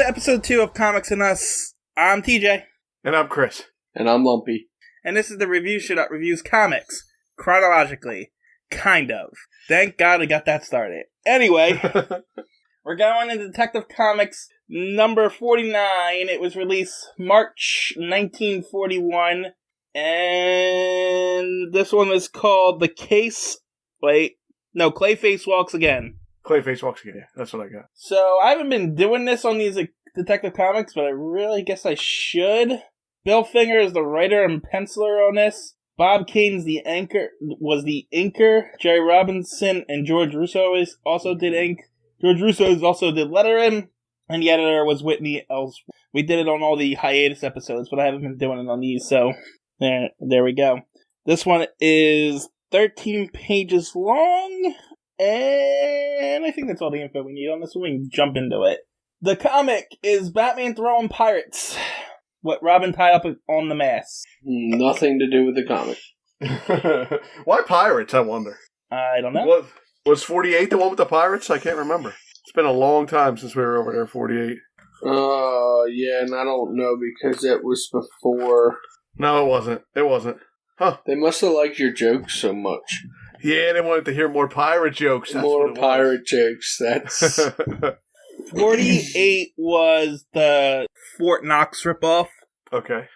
to episode 2 of Comics and Us. I'm TJ. And I'm Chris. And I'm Lumpy. And this is the review show that reviews comics. Chronologically. Kind of. Thank God I got that started. Anyway, we're going into Detective Comics number 49. It was released March 1941. And this one is called Clayface Walks Again. Clayface Walks Again, yeah. That's what I got. So, I haven't been doing this on these Detective Comics, but I really guess I should. Bill Finger is the writer and penciler on this. Bob Kane's was the inker. Jerry Robinson and George Russo also did ink. George Russo also did lettering. And the editor was Whitney Ellsworth. We did it on all the hiatus episodes, but I haven't been doing it on these, so there we go. This one is 13 pages long. And I think that's all the info we need on this one. We can jump into it. The comic is Batman throwing pirates. What Robin tied up on the mast. Nothing to do with the comic. Why pirates, I wonder? I don't know. Was 48 the one with the pirates? I can't remember. It's been a long time since we were over there, 48. Yeah, and I don't know because it was before. No, it wasn't. Huh. They must have liked your jokes so much. Yeah, they wanted to hear more pirate jokes. That's more pirate jokes. That's 48 was the Fort Knox ripoff. Okay.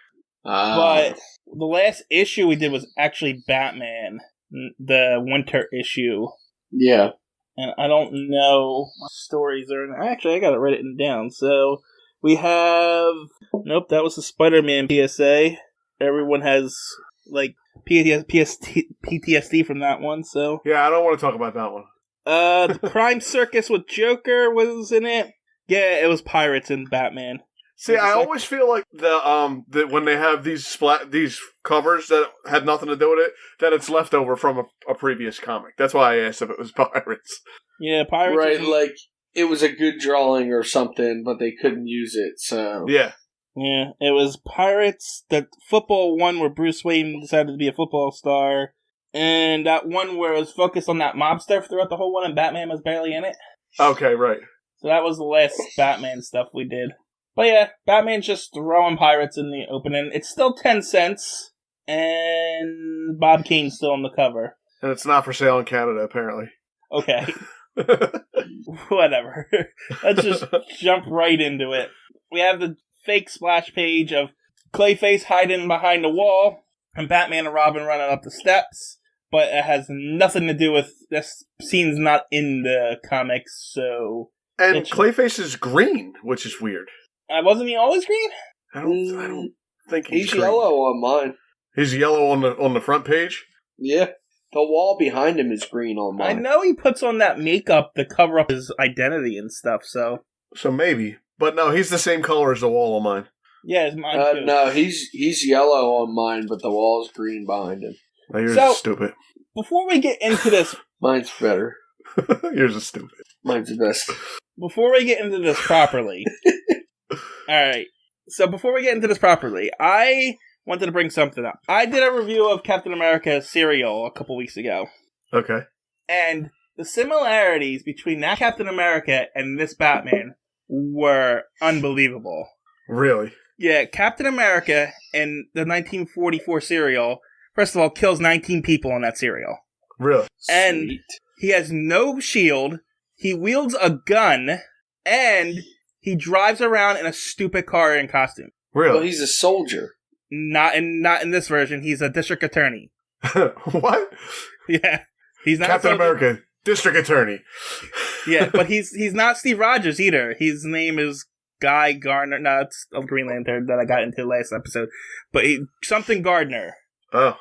But the last issue we did was actually Batman, the winter issue. Yeah. And I don't know what stories are in it. Actually, I got it written down. So we have... Nope, that was the Spider-Man PSA. Everyone has, PTSD from that one, so... Yeah, I don't want to talk about that one. The Crime Circus with Joker was in it. Yeah, it was pirates and Batman. See, I always feel like that when they have these covers that had nothing to do with it, that it's leftover from a previous comic. That's why I asked if it was pirates. Yeah, pirates. Right, like it was a good drawing or something, but they couldn't use it, so... Yeah. Yeah, it was Pirates, the football one where Bruce Wayne decided to be a football star, and that one where it was focused on that mobster throughout the whole one and Batman was barely in it. Okay, right. So that was the last Batman stuff we did. But yeah, Batman's just throwing pirates in the opening. It's still 10 cents, and Bob Kane's still on the cover. And it's not for sale in Canada, apparently. Okay. Whatever. Let's just jump right into it. We have the fake splash page of Clayface hiding behind a wall, and Batman and Robin running up the steps. But it has nothing to do with... This scene's not in the comics, so... And Clayface is green, which is weird. Wasn't he always green? I don't think he's green. Yellow on mine. He's yellow on the front page? Yeah. The wall behind him is green on mine. I know he puts on that makeup to cover up his identity and stuff, so... So maybe. But no, he's the same color as the wall on mine. Yeah, it's mine too. No, he's yellow on mine, but the wall's green behind him. Oh, yours is stupid. Before we get into this... Mine's better. Yours is stupid. Mine's the best. Before we get into this properly... Alright, so before we get into this properly, I wanted to bring something up. I did a review of Captain America cereal a couple weeks ago. Okay. And the similarities between that Captain America and this Batman were unbelievable. Really? Yeah, Captain America in the 1944 cereal, first of all, kills 19 people in that cereal. Really? And he has no shield, he wields a gun, and he drives around in a stupid car in costume. Really? Well, he's a soldier. Not in this version, he's a district attorney. What? Yeah. He's not Captain America, district attorney. Yeah, but he's not Steve Rogers either. His name is Guy Gardner. No, it's a Green Lantern that I got into last episode. But something Gardner. Oh.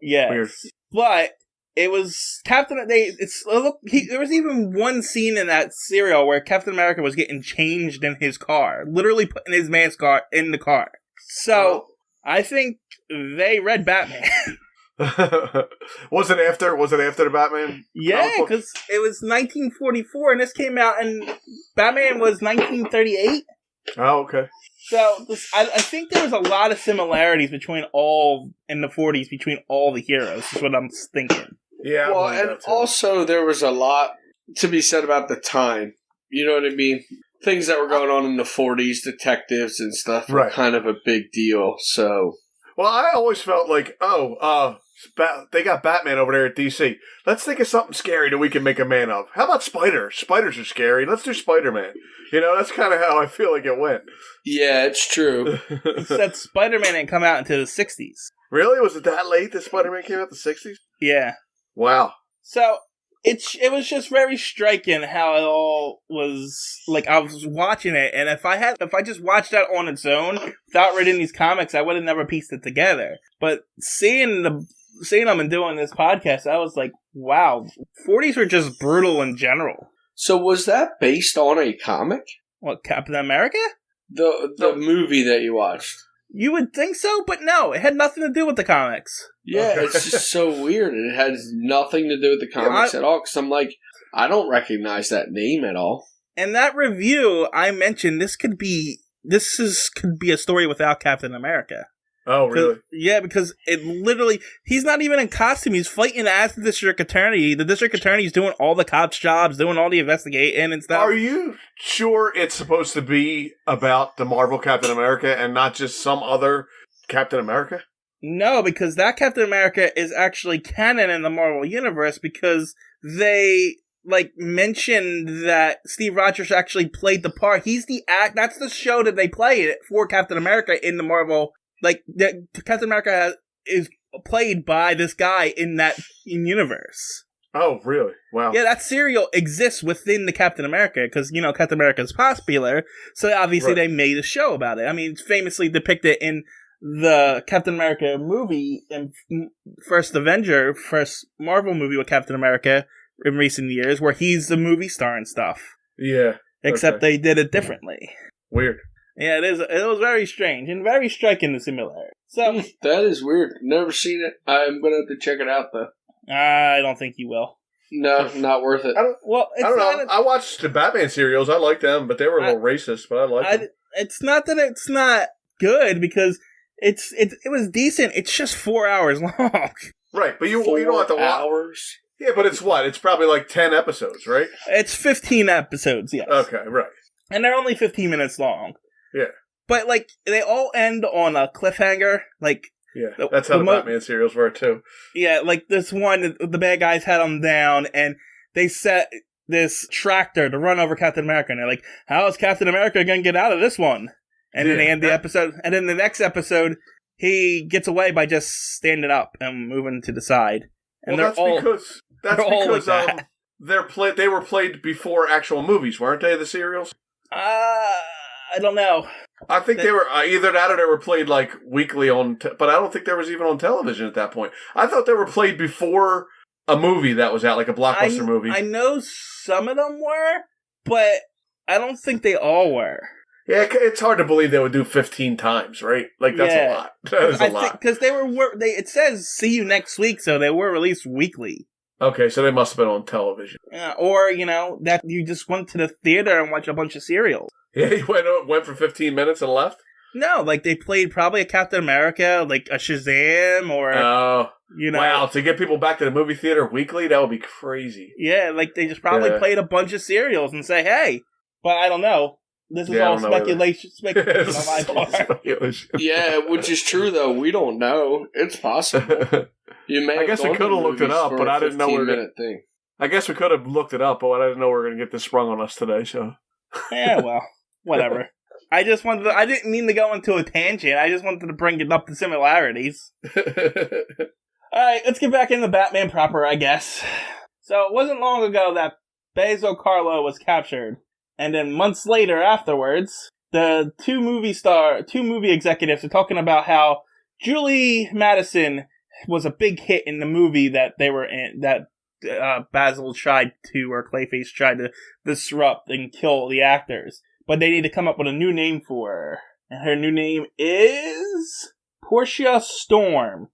Yeah. Weird. But it was Captain... there was even one scene in that serial where Captain America was getting changed in his car. Literally putting his man's car in the car. So, I think they read Batman. Was it after the Batman? Yeah, because it was 1944 and this came out and Batman was 1938. Oh, okay. So I think there was a lot of similarities between in the 40s between all the heroes, is what I'm thinking. Yeah. Well, and also there was a lot to be said about the time. You know what I mean? things that were going on in the 40s, detectives and stuff were kind of a big deal. So, well, I always felt like, they got Batman over there at DC. Let's think of something scary that we can make a man of. How about spiders? Spiders are scary. Let's do Spider-Man. That's kind of how I feel like it went. Yeah, it's true. Except Spider-Man didn't come out until the 60s. Really? Was it that late that Spider-Man came out in the 60s? Yeah. Wow. So, it was just very striking how it all was, like, I was watching it, and if I just watched that on its own, without reading these comics, I would have never pieced it together. But seeing them and doing this podcast, I was like, wow, 40s were just brutal in general. So was that based on a comic? What, Captain America? The movie that you watched. You would think so, but no, it had nothing to do with the comics. Yeah, it's just so weird. It has nothing to do with the comics at all, because I'm like, I don't recognize that name at all. In that review, I mentioned this could be a story without Captain America. Oh, really? Yeah, because it literally, he's not even in costume. He's fighting as the district attorney. The district attorney's doing all the cops' jobs, doing all the investigating and stuff. Are you sure it's supposed to be about the Marvel Captain America and not just some other Captain America? No, because that Captain America is actually canon in the Marvel Universe because they, mentioned that Steve Rogers actually played the part. That's the show that they played for Captain America in the Marvel. Captain America is played by this guy in that universe. Oh, really? Wow. Yeah, that serial exists within the Captain America because, Captain America is popular, so obviously they made a show about it. I mean, it's famously depicted in the Captain America movie and first Marvel movie with Captain America in recent years, where he's the movie star and stuff. Yeah. Except they did it differently. Weird. Yeah, it is. It was very strange and very striking, the similarity. So that is weird. Never seen it. I'm gonna have to check it out though. I don't think you will. No, not worth it. I don't know. I watched the Batman serials. I liked them, but they were a little racist. But I liked them. It's not that it's not good because it was decent. It's just 4 hours long. Right, but you don't have to watch. Hours. Yeah, but it's what? It's probably like 10 episodes, right? It's 15 episodes. Yes. Okay, right. And they're only 15 minutes long. Yeah. But, they all end on a cliffhanger. Yeah, that's how the Batman serials were, too. Yeah, this one, the bad guys had them down, and they set this tractor to run over Captain America, and they're like, how is Captain America going to get out of this one? And then they end the episode, and then the next episode, he gets away by just standing up and moving to the side. And that's because they were played before actual movies, weren't they, the serials? I don't know. I think they were either that or they were played weekly but I don't think there was even on television at that point. I thought they were played before a movie that was out, like a blockbuster movie. I know some of them were, but I don't think they all were. Yeah, it's hard to believe they would do 15 times, right? That's a lot. That is a lot. Because it says see you next week, so they were released weekly. Okay, so they must have been on television. Or, that you just went to the theater and watched a bunch of serials. Yeah, you went for 15 minutes and left? No, they played probably a Captain America, a Shazam, or... Oh, wow, to get people back to the movie theater weekly? That would be crazy. Yeah, they just probably played a bunch of serials and say, hey, but I don't know. This is all speculation on my part. Yeah, which is true, though. We don't know. It's possible. I guess we could have looked it up, but I didn't know we were going to... I guess we could have looked it up, but I didn't know we were going to get this sprung on us today, so... Yeah, well, whatever. I didn't mean to go into a tangent. I just wanted to bring it up the similarities. Alright, let's get back into Batman proper, I guess. So, it wasn't long ago that Bezo Carlo was captured. And then months later afterwards, the two movie executives are talking about how Julie Madison was a big hit in the movie that they were in, that Clayface tried to disrupt and kill the actors. But they need to come up with a new name for her. And her new name is Porsche Storm.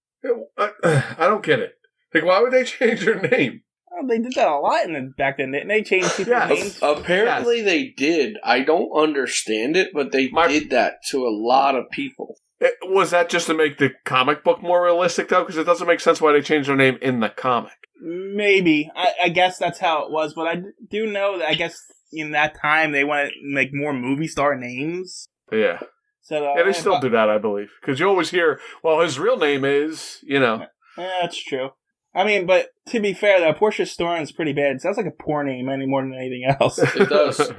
I don't get it. Why would they change her name? Well, they did that a lot back then, didn't they? Changed people's names. Apparently they did. I don't understand it, but they did that to a lot of people. Was that just to make the comic book more realistic, though? Because it doesn't make sense why they changed their name in the comic. Maybe. I guess that's how it was, but I do know that I guess in that time they want to make more movie star names. Yeah. So, Yeah, they still do that, I believe. Because you always hear, well, his real name is, Yeah, that's true. I mean, but to be fair, though, Porsche Storm is pretty bad. It sounds like a poor name any more than anything else. It does.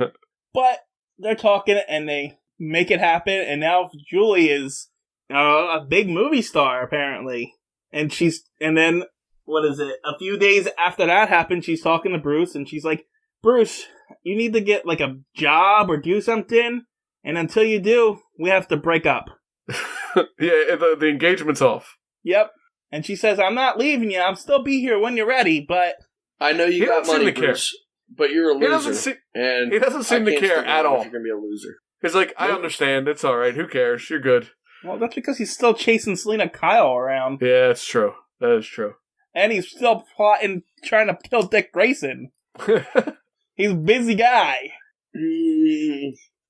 But they're talking, and they make it happen, and now Julie is a big movie star, apparently. And then, what is it? A few days after that happened, she's talking to Bruce, and she's like, Bruce, you need to get, like, a job or do something, and until you do, we have to break up. Yeah, the engagement's off. Yep. And she says, I'm not leaving you. I'll still be here when you're ready, but... I know you got money, Bruce, but you're a loser. He doesn't seem to care at all. You're going to be a loser. He's like, I understand. It's all right. Who cares? You're good. Well, that's because he's still chasing Selena Kyle around. Yeah, that's true. That is true. And he's still plotting, trying to kill Dick Grayson. He's a busy guy.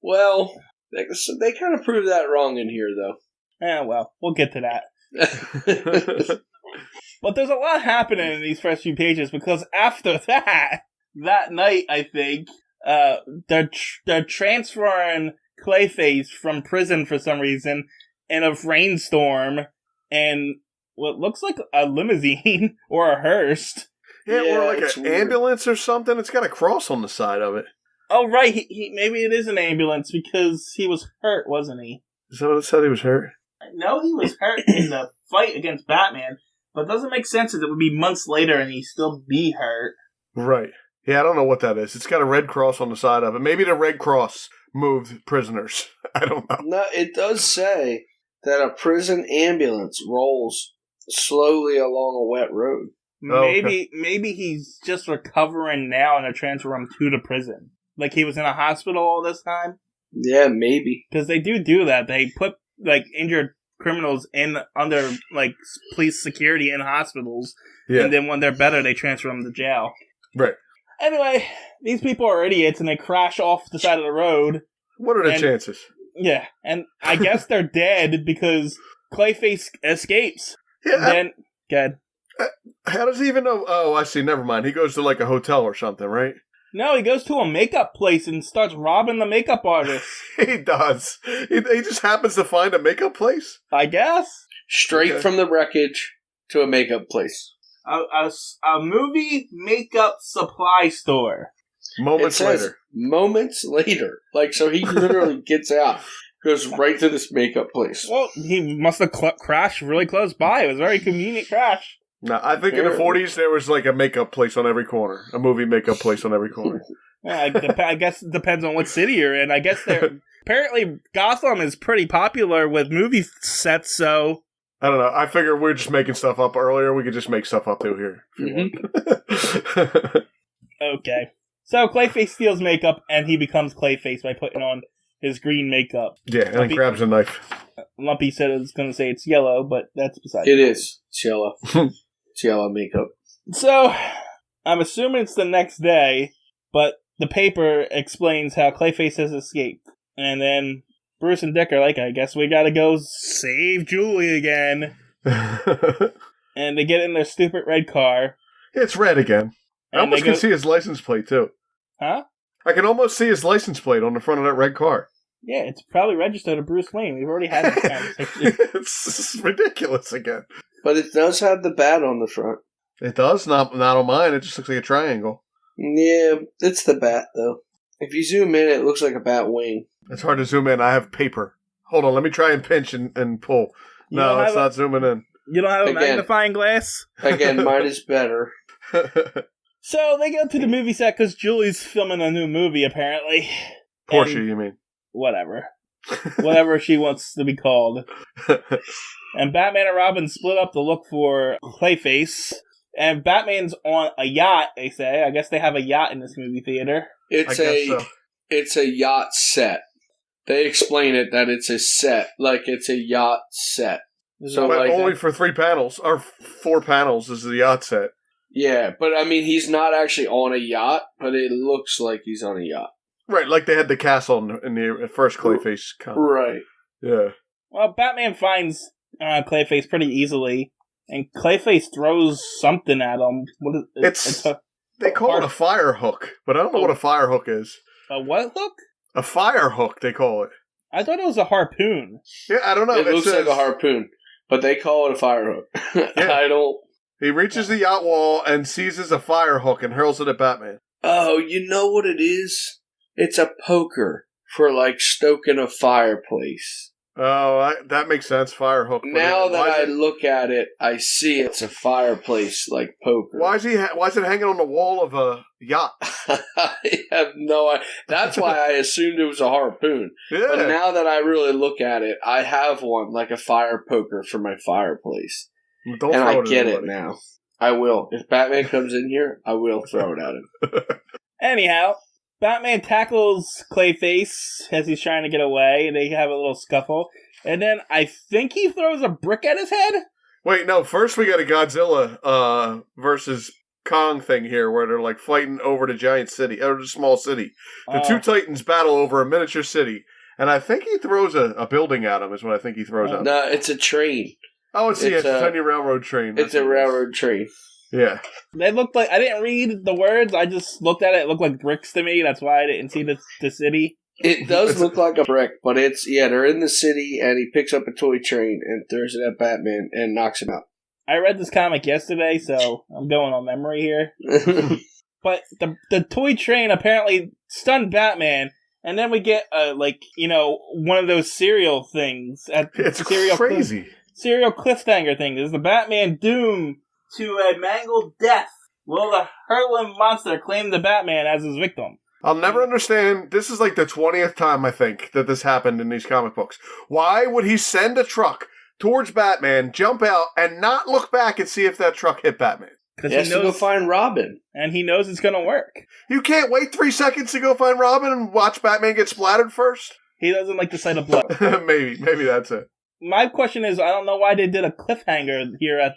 Well, they kind of proved that wrong in here, though. Well, we'll get to that. But there's a lot happening in these first few pages, because after that night, I think, they're transferring Clayface from prison for some reason in a rainstorm and what looks like a limousine or a hearse. Yeah, or like an ambulance or something. It's got a cross on the side of it. Oh, right. He maybe it is an ambulance because he was hurt, wasn't he? Is that what it said? He was hurt? No, he was hurt in the fight against Batman, but it doesn't make sense that it would be months later and he'd still be hurt. Right. Yeah, I don't know what that is. It's got a red cross on the side of it. Maybe the Red Cross moved prisoners. I don't know. No, it does say that a prison ambulance rolls slowly along a wet road. Maybe he's just recovering now and they're transferring him to the prison. Like he was in a hospital all this time? Yeah, maybe. Because they do that. They put like injured criminals under like police security in hospitals, and then when they're better, they transfer them to jail. Right. Anyway, these people are idiots, and they crash off the side of the road. What are the chances? Yeah, and I guess they're dead because Clayface escapes. Yeah. And then, good. How does he even know? Oh, I see. Never mind. He goes to like a hotel or something, right? No, he goes to a makeup place and starts robbing the makeup artist. He does. He just happens to find a makeup place? I guess. Straight from the wreckage to a makeup place. A movie makeup supply store. Moments later. Like, so he literally gets out, goes right to this makeup place. Well, he must have crashed really close by. It was a very convenient crash. No, I think in the 40s there was like a makeup place on every corner. A movie makeup place on every corner. Yeah, I guess it depends on what city you're in. I guess apparently Gotham is pretty popular with movie sets, so... I don't know. I figure we're just making stuff up earlier. We could just make stuff up too here. Mm-hmm. Okay. So Clayface steals makeup, and he becomes Clayface by putting on his green makeup. Yeah, and Lumpy, grabs a knife. Lumpy said it was going to say it's yellow, but that's beside it. It is. It's yellow. It's yellow makeup. So, I'm assuming it's the next day, but the paper explains how Clayface has escaped. And then Bruce and Dick are like, I guess we gotta go save Julie again. And they get in their stupid red car. It's red again. I almost can see his license plate, too. Huh? I can almost see his license plate on the front of that red car. Yeah, it's probably registered to Bruce Wayne. We've already had this conversation. It's ridiculous again. But it does have the bat on the front. It does? Not on mine. It just looks like a triangle. Yeah, it's the bat, though. If you zoom in, it looks like a bat wing. It's hard to zoom in. I have paper. Hold on, let me try and pinch and pull. No, it's not zooming in. You don't have a magnifying glass? Again, mine is better. So they go to the movie set because Julie's filming a new movie, apparently. Porsche, you mean? Whatever. Whatever she wants to be called. And Batman and Robin split up to look for Clayface. And Batman's on a yacht, they say. I guess they have a yacht in this movie theater. It's a yacht set. They explain it that it's a set. Like, it's a yacht set. So but only for 3 panels, or 4 panels is the yacht set. Yeah, but I mean, he's not actually on a yacht, but it looks like he's on a yacht. Right, like they had the castle in the first Clayface comic. Right. Yeah. Well, Batman finds Clayface pretty easily, and Clayface throws something at him. They call it a fire hook, but I don't know what a fire hook is. A what hook? A fire hook, they call it. I thought it was a harpoon. Yeah, I don't know. It looks like a harpoon, but they call it a fire hook. Yeah. I don't... He reaches the yacht wall and seizes a fire hook and hurls it at Batman. Oh, you know what it is? It's a poker for, like, stoking a fireplace. Oh, that makes sense. Fire hook. Now that I look at it, I see it's a fireplace, like poker. Why is it hanging on the wall of a yacht? I have no idea. That's why I assumed it was a harpoon. Yeah. But now that I really look at it, I have one, like a fire poker for my fireplace. Don't and throw I it get at it now. I will. If Batman comes in here, I will throw it at him. Anyhow, Batman tackles Clayface as he's trying to get away, and they have a little scuffle. And then I think he throws a brick at his head? Wait, no. First we got a Godzilla versus Kong thing here, where they're like fighting over the giant city, or the small city. The two titans battle over a miniature city, and I think he throws a building at him. Is what I think he throws at him. No, it's a train. Oh, it's a tiny railroad train. It's a railroad train. Yeah. They looked like, I didn't read the words, I just looked at it. It looked like bricks to me. That's why I didn't see the city. It does look like a brick, but they're in the city, and he picks up a toy train and throws it at Batman and knocks him out. I read this comic yesterday, so I'm going on memory here. But the toy train apparently stunned Batman, and then we get one of those cereal things. It's crazy. Serial cliffhanger thing. Is the Batman doomed to a mangled death? Will the hurtling monster claim the Batman as his victim? I'll never understand. This is like the 20th time, I think, that this happened in these comic books. Why would he send a truck towards Batman, jump out, and not look back and see if that truck hit Batman? Because he has to go find Robin. And he knows it's going to work. You can't wait 3 seconds to go find Robin and watch Batman get splattered first? He doesn't like the sight of blood. Maybe that's it. My question is, I don't know why they did a cliffhanger here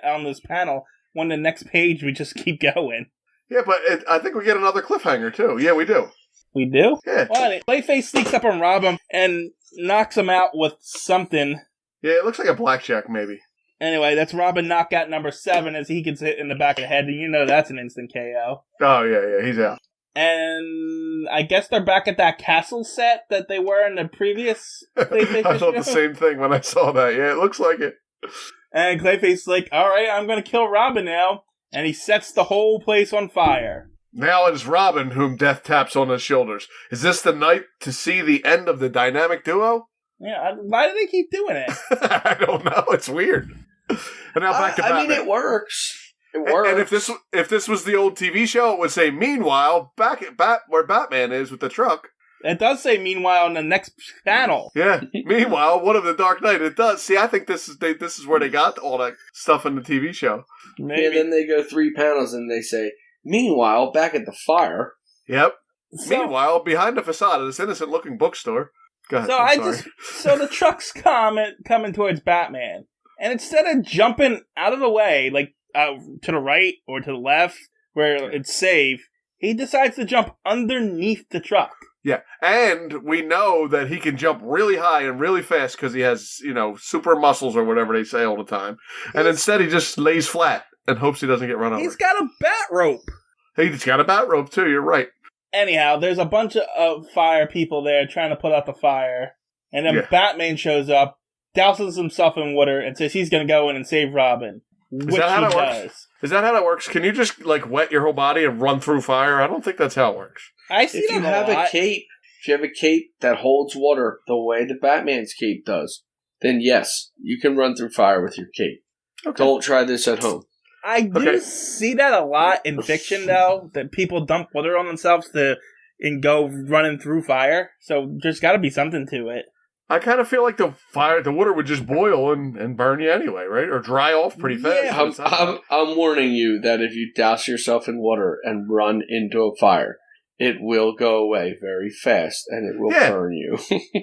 on this panel when the next page we just keep going. Yeah, but I think we get another cliffhanger, too. Yeah, we do. We do? Yeah. Well, Clayface sneaks up on Robin and knocks him out with something. Yeah, it looks like a blackjack, maybe. Anyway, that's Robin knockout number 7 as he gets hit in the back of the head, and you know that's an instant KO. Oh, yeah, he's out. And I guess they're back at that castle set that they were in the previous Clayface I thought the same thing when I saw that. Yeah, it looks like it. And Clayface's like, alright, I'm going to kill Robin now. And he sets the whole place on fire. Now it is Robin whom Death taps on his shoulders. Is this the night to see the end of the dynamic duo? Yeah, why do they keep doing it? I don't know. It's weird. And now back to Batman. I mean, it works. It works. And if this was the old TV show, it would say, meanwhile, back at where Batman is with the truck. It does say, meanwhile, in the next panel. Yeah. Meanwhile, one of the Dark Knight. It does. See, I think this is where they got all that stuff in the TV show. Maybe. And then they go 3 panels and they say, meanwhile, back at the fire. Yep. Meanwhile, behind the facade of this innocent-looking bookstore. Go ahead, so the truck's coming towards Batman. And instead of jumping out of the way, like to the right or to the left, where it's safe, he decides to jump underneath the truck. Yeah, and we know that he can jump really high and really fast because he has, super muscles or whatever they say all the time. And instead he just lays flat and hopes he doesn't get run over. He's got a bat rope. He's got a bat rope too, you're right. Anyhow, there's a bunch of fire people there trying to put out the fire. And then Batman shows up, douses himself in water, and says he's going to go in and save Robin. Is that how that works? Is that how that works? Can you just, wet your whole body and run through fire? I don't think that's how it works. If you have a cape that holds water the way the Batman's cape does, then yes, you can run through fire with your cape. Okay. Don't try this at home. I do see that a lot in fiction, though, that people dump water on themselves and go running through fire. So there's got to be something to it. I kind of feel like the water would just boil and burn you anyway, right? Or dry off pretty fast. Yeah, I'm warning you that if you douse yourself in water and run into a fire, it will go away very fast, and it will burn you.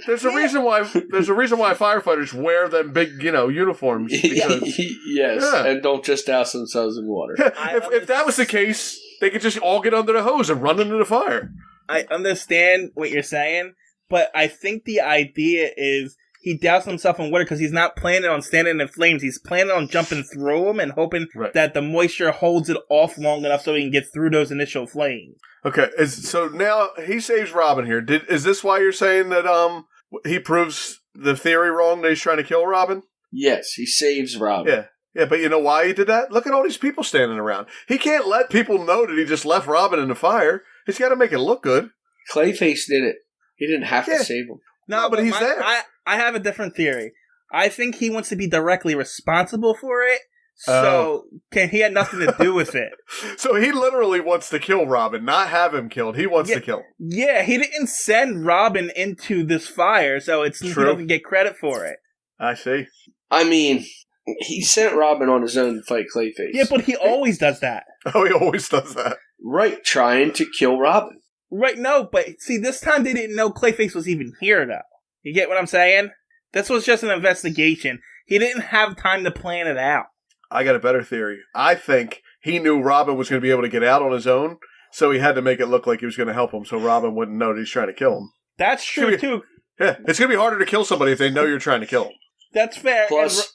There's a reason why firefighters wear them big, uniforms. Because, yes, and don't just douse themselves in water. If that was the case, they could just all get under the hose and run into the fire. I understand what you're saying, but I think the idea is he doused himself in water because he's not planning on standing in flames. He's planning on jumping through them and hoping that the moisture holds it off long enough so he can get through those initial flames. Okay, so now he saves Robin here. Is this why you're saying that he proves the theory wrong that he's trying to kill Robin? Yes, he saves Robin. Yeah, but you know why he did that? Look at all these people standing around. He can't let people know that he just left Robin in the fire. He's got to make it look good. Clayface did it. He didn't have to save him. No, but he's there. I have a different theory. I think he wants to be directly responsible for it, so he had nothing to do with it. So he literally wants to kill Robin, not have him killed. He wants to kill him. Yeah, he didn't send Robin into this fire, so he doesn't get credit for it. I see. I mean, he sent Robin on his own to fight Clayface. Yeah, but he always does that. Oh, he always does that. Right, trying to kill Robin. Right, no, but see, this time they didn't know Clayface was even here, though. You get what I'm saying? This was just an investigation. He didn't have time to plan it out. I got a better theory. I think he knew Robin was going to be able to get out on his own, so he had to make it look like he was going to help him so Robin wouldn't know that he's trying to kill him. That's true, too. Yeah, it's going to be harder to kill somebody if they know you're trying to kill them. That's fair. Plus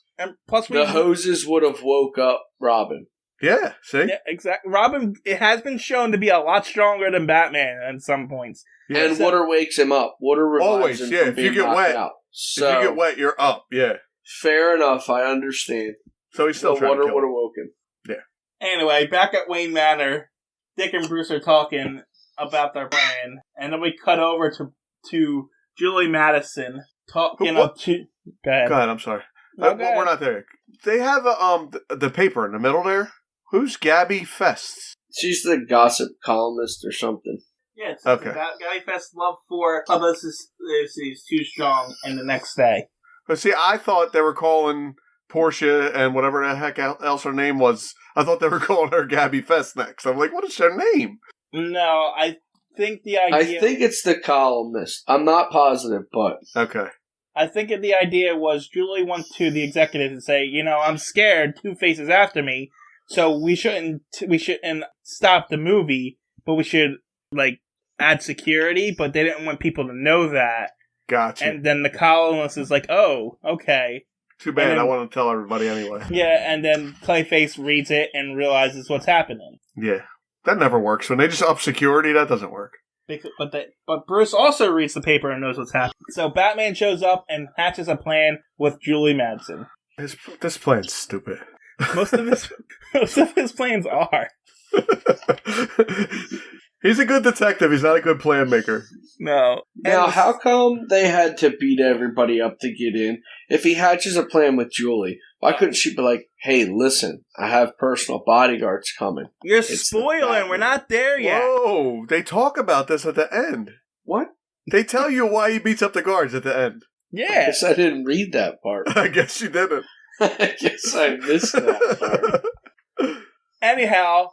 the hoses would have woke up Robin. Yeah, see? Yeah, exactly. Robin, it has been shown to be a lot stronger than Batman at some points. Yeah. And water wakes him up. Water revives him from being knocked out. So, if you get wet, you're up, Fair enough, I understand. So he's still trying to kill him. Water would have woken him. Yeah. Anyway, back at Wayne Manor, Dick and Bruce are talking about their plan, and then we cut over to Julie Madison talking up to... Go ahead, I'm sorry. We're not there. They have the paper in the middle there. Who's Gabby Fest? She's the gossip columnist or something. Yeah, it's Gabby Fest's love for publicist is too strong, and the next day. But see, I thought they were calling Porsche and whatever the heck else her name was. I thought they were calling her Gabby Fest next. I'm like, what is her name? No, I think the idea... I think it's the columnist. I'm not positive, but... Okay. I think the idea was Julie went to the executives and say, I'm scared Two-Face is after me, so we shouldn't stop the movie, but we should, add security, but they didn't want people to know that. Gotcha. And then the columnist is like, oh, okay. Too bad, then, I want to tell everybody anyway. Yeah, and then Clayface reads it and realizes what's happening. Yeah, that never works. When they just up security, that doesn't work. But Bruce also reads the paper and knows what's happening. So Batman shows up and hatches a plan with Julie Madsen. This plan's stupid. Most of his plans are. He's a good detective. He's not a good plan maker. No. Now, how come they had to beat everybody up to get in? If he hatches a plan with Julie, why couldn't she be like, hey, listen, I have personal bodyguards coming. You're spoiling. We're not there yet. Whoa. They talk about this at the end. What? They tell you why he beats up the guards at the end. Yeah. I guess I didn't read that part. I guess you didn't. I guess I missed that part. Anyhow,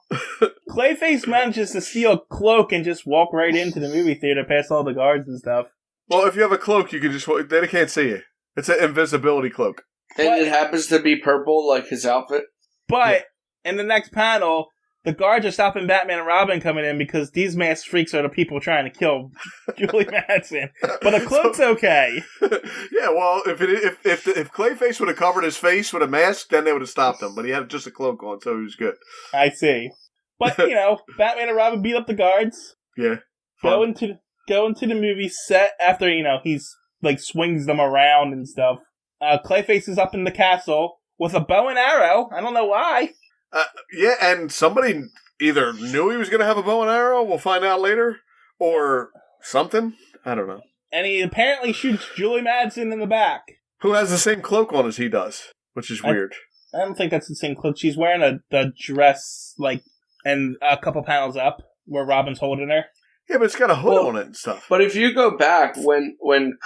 Clayface manages to steal a cloak and just walk right into the movie theater past all the guards and stuff. Well, if you have a cloak, you can just... They can't see you. It's an invisibility cloak. And it happens to be purple, like his outfit? But, in the next panel, the guards are stopping Batman and Robin coming in because these masked freaks are the people trying to kill Julie Madsen. But a cloak's okay. Yeah, well, if Clayface would have covered his face with a mask, then they would have stopped him. But he had just a cloak on, so he was good. I see. But, Batman and Robin beat up the guards. Yeah. Go into the movie set after, he's, swings them around and stuff. Clayface is up in the castle with a bow and arrow. I don't know why. Yeah, and somebody either knew he was going to have a bow and arrow, we'll find out later, or something. I don't know. And he apparently shoots Julie Madsen in the back. Who has the same cloak on as he does, which is weird. I don't think that's the same cloak. She's wearing the dress, and a couple panels up where Robin's holding her. Yeah, but it's got a hood on it and stuff. But if you go back, when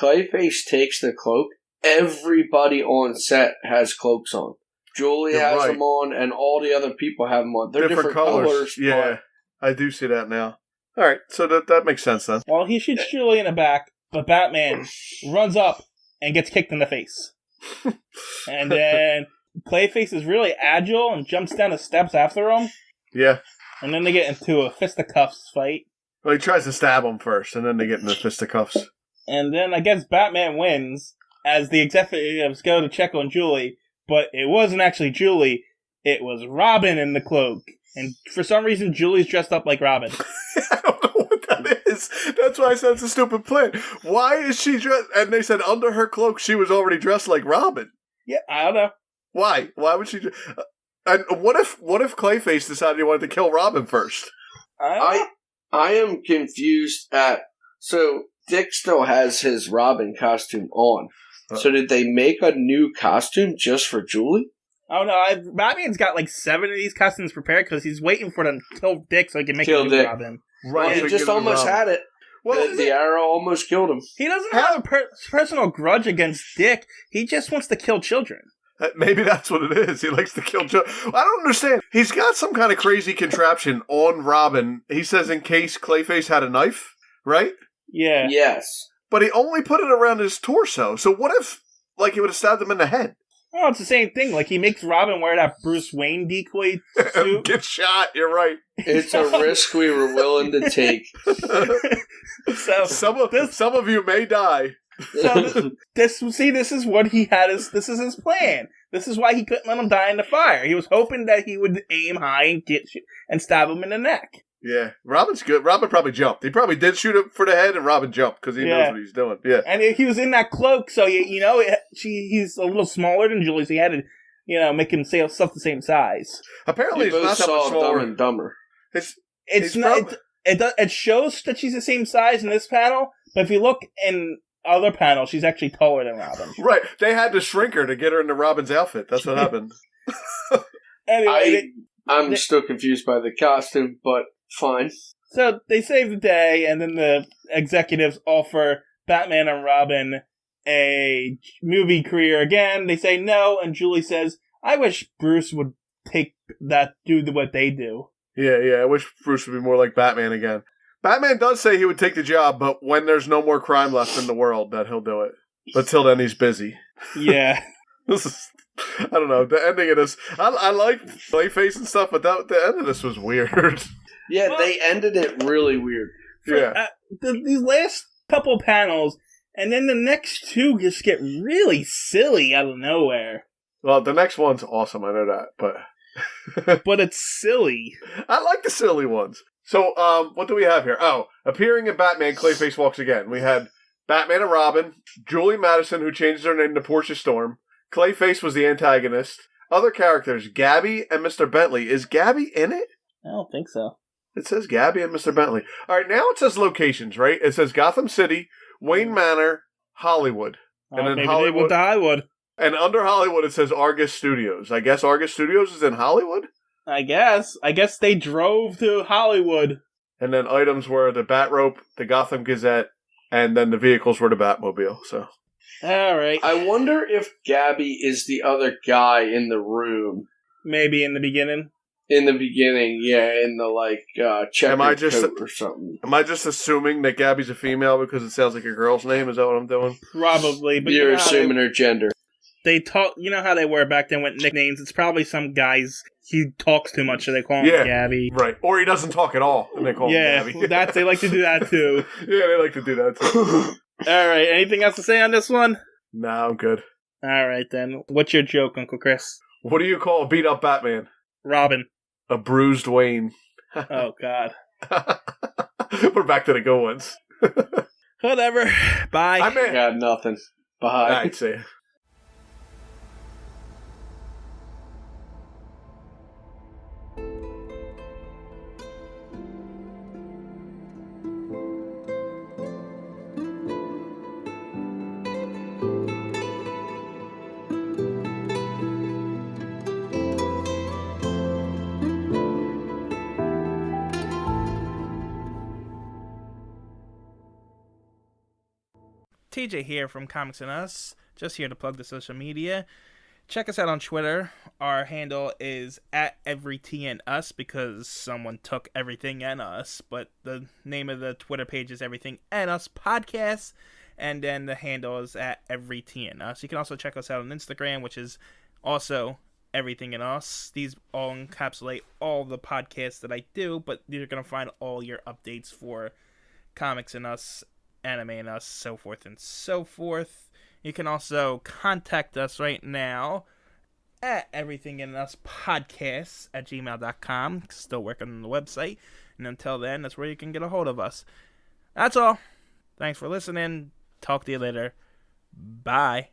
Clayface takes the cloak, everybody on set has cloaks on. Julie has them on, and all the other people have them on. They're different colors. Yeah, I do see that now. All right, so that makes sense then. Well, he shoots Julie in the back, but Batman runs up and gets kicked in the face. And then Clayface is really agile and jumps down the steps after him. Yeah. And then they get into a fisticuffs fight. Well, he tries to stab him first, and then they get into fisticuffs. And then I guess Batman wins. as the executives go to check on Julie, but it wasn't actually Julie. It was Robin in the cloak. And for some reason, Julie's dressed up like Robin. I don't know what that is. That's why I said it's a stupid plan. Why is she dressed? And they said under her cloak, she was already dressed like Robin. Yeah, I don't know. Why? Why would she? And what if Clayface decided he wanted to kill Robin first? I am confused at. So Dick still has his Robin costume on. So did they make a new costume just for Julie? Oh no, Batman's got like 7 of these costumes prepared because he's waiting for them to kill Dick so he can make a new Robin. Right, He just almost had it. Well, the arrow almost killed him. He doesn't have a personal grudge against Dick. He just wants to kill children. Maybe that's what it is. He likes to kill children. I don't understand. He's got some kind of crazy contraption on Robin. He says in case Clayface had a knife, right? Yeah. Yes. But he only put it around his torso. So what if, like, he would have stabbed him in the head? Oh, it's the same thing. Like, he makes Robin wear that Bruce Wayne decoy suit. Get shot, you're right. It's a risk we were willing to take. So some of you may die. So this is what he had. This is his plan. This is why he couldn't let him die in the fire. He was hoping that he would aim high and stab him in the neck. Yeah, Robin's good. Robin probably jumped. He probably did shoot him for the head, and Robin jumped because he knows what he's doing. Yeah, and he was in that cloak, so he's a little smaller than Julie, so he had to, make him say stuff the same size. Apparently, it's not saw smaller. Dumb and Dumber. It shows that she's the same size in this panel, but if you look in other panels, she's actually taller than Robin. Right, they had to shrink her to get her into Robin's outfit. That's what happened. Anyway, I'm still confused by the costume, but fine. So they save the day, and then the executives offer Batman and Robin a movie career again. They say no, and Julie says, I wish Bruce would do what they do. Yeah, I wish Bruce would be more like Batman again. Batman does say he would take the job, but when there's no more crime left in the world, that he'll do it. But till then, he's busy. Yeah. I don't know, the ending of this, I like Clayface and stuff, but the end of this was weird. Yeah, they ended it really weird. These last couple panels, and then the next two just get really silly out of nowhere. Well, the next one's awesome, I know that, but... but it's silly. I like the silly ones. So, what do we have here? Oh, appearing in Batman, Clayface walks again. We had Batman and Robin, Julie Madison, who changed her name to Porsche Storm. Clayface was the antagonist. Other characters, Gabby and Mr. Bentley. Is Gabby in it? I don't think so. It says Gabby and Mr. Bentley. All right, now it says locations, right? It says Gotham City, Wayne Manor, Hollywood. And then Hollywood. They went to Hollywood. And under Hollywood, it says Argus Studios. I guess Argus Studios is in Hollywood? I guess they drove to Hollywood. And then items were the Batrope, the Gotham Gazette, and then the vehicles were the Batmobile, so... All right. I wonder if Gabby is the other guy in the room. Maybe in the beginning. In the beginning, yeah, in the checkered coat or something. Am I just assuming that Gabby's a female because it sounds like a girl's name? Is that what I'm doing? Probably, but you're assuming her gender. They talk. You know how they were back then with nicknames. It's probably some guys. He talks too much, so they call him Gabby. Right, or he doesn't talk at all, and they call him Gabby. Yeah, they like to do that too. Yeah, they like to do that too. All right, anything else to say on this one? No, I'm good. All right, then. What's your joke, Uncle Chris? What do you call a beat-up Batman? Robin. A bruised Wayne. Oh, God. We're back to the good ones. Whatever. Bye. I got nothing. Bye. All right, see ya. TJ here from Comics and Us, just here to plug the social media. Check us out on Twitter. Our handle is @EveryTNUs because someone took everything and us, but the name of the Twitter page is Everything and Us Podcast, and then the handle is @EveryTNUs. You can also check us out on Instagram, which is also Everything and Us. These all encapsulate all the podcasts that I do, but you're going to find all your updates for Comics and Us, Anime and Us, so forth and so forth. You can also contact us right now at everythinginuspodcasts@gmail.com. Still working on the website. And until then, that's where you can get a hold of us. That's all. Thanks for listening. Talk to you later. Bye.